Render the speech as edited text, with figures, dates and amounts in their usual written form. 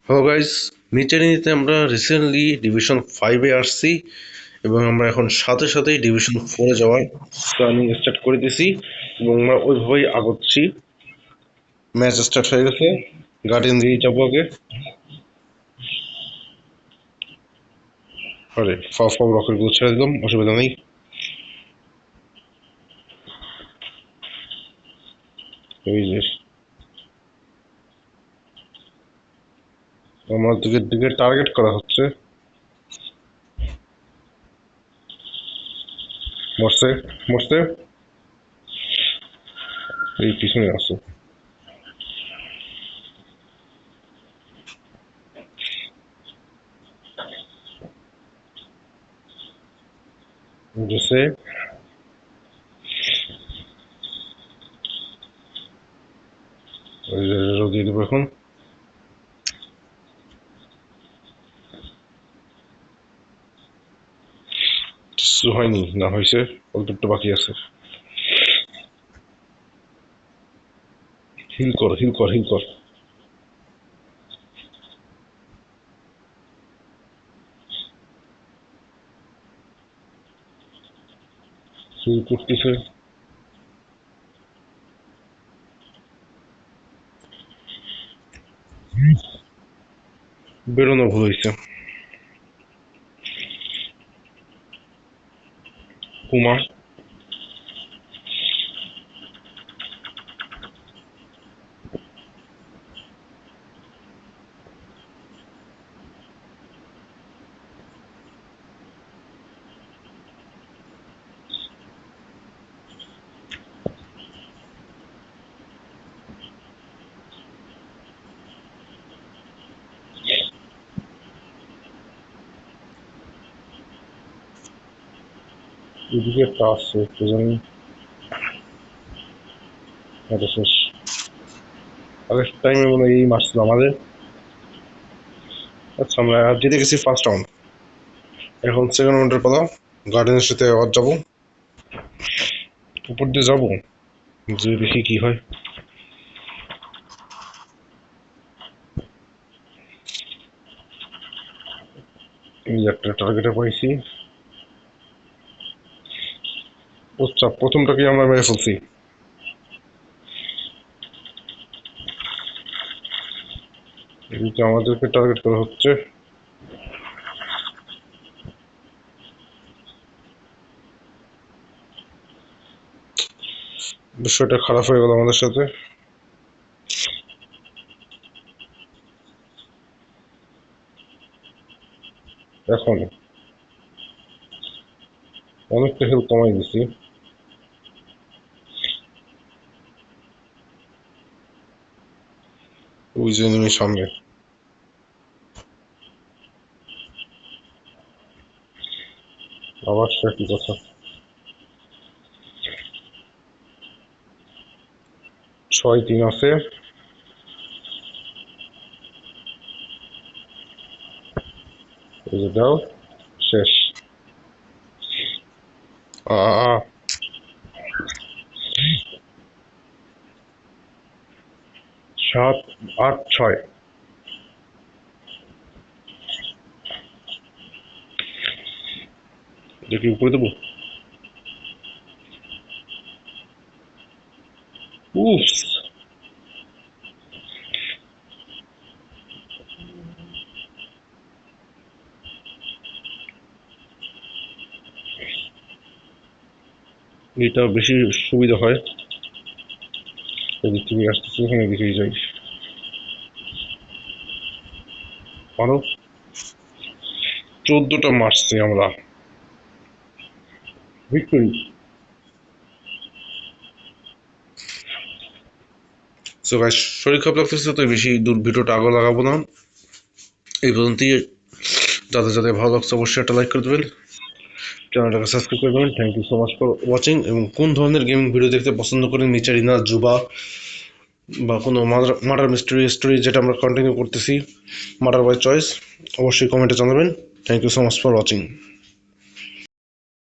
Hello guys, নিচে আমরা recently division 5-এ আসছি এবং আমরা এখন সাথে সাথেই ডিভিশন 4-এ যাওয়ার প্ল্যানিং স্টার্ট করে দিয়েছি এবং আমরা ওইভাবেই আগাচ্ছি। ম্যাচ স্টার্ট হয়ে গেছে, গার্ডিয়ান দিয়ে যাবো আগে। আরে ফাও ফাও রকেটগুলো ছেড়ে দিলাম, অসুবিধা নেই। এই যে আমার দিকে টার্গেট করা হচ্ছে। মরছে মরছে, এই পিছনে আছে। গেছে, দিয়ে দেবো এখন। কিছু হয়নি, না হয়েছে, অল্প একটু বাকি আছে। হিল কর হিল কর হিল কর। হিল করতেছে। বেরোনো ভুল হয়েছে। পুমা এদিকে একটা আসছে, একটু জানি। এটা শেষ। আগের টাইমে মনে হয় এই মারছিল আমাদের। আচ্ছা, আমরা জিতে গেছি ফার্স্ট রাউন্ড। এখন সেকেন্ড রাউন্ডের পালা। গার্ডেনের সাথে আবার যাবো, উপর দিয়ে যাবো, যে দেখি কি হয়। এই একটা টার্গেটে পাইছি। আচ্ছা, প্রথমটাকে আমরা মেরে ফেলছি। এদিকে আমাদেরকে টার্গেট করা হচ্ছে। বিষয়টা খারাপ হয়ে গেল আমাদের সাথে। এখন অনেকটা হেল্প কমাই দিছি। ওই যে এনিমির সামনে। আবার সে কি কথা। 6-3 আছে। এই যে দাও, শেষ। আ আ, আ। 7-8-6। দেখি উপরে দেবো। উফ, এটা বেশি সুবিধা হয়। এদিক থেকে আসতেছি, এখানে দিকেই যাই। আরো 14টা মারছি আমরা। ভিক্টোরি। সো গাইস, শরীর খারাপ লাগতেছে তো বেশি দূর ভিডিওটা আগে লাগাবো না। এই পর্যন্তই। যাদের যাদের ভালো লাগছে অবশ্যই একটা লাইক করে দেবেন, চ্যানেলটাকে সাবস্ক্রাইব করে দেবেন। Thank you so much for watching. এবং কোন ধরনের গেমিং ভিডিও দেখতে পছন্দ করেন, মিচারিনা, জুবা বা কোনো মার্ডার মিস্ট্রি স্টোরি, যেটা আমরা কন্টিনিউ করতেছি, মার্ডার বাই চয়েস, অবশ্যই কমেন্টে জানাবেন। Thank you so much for watching.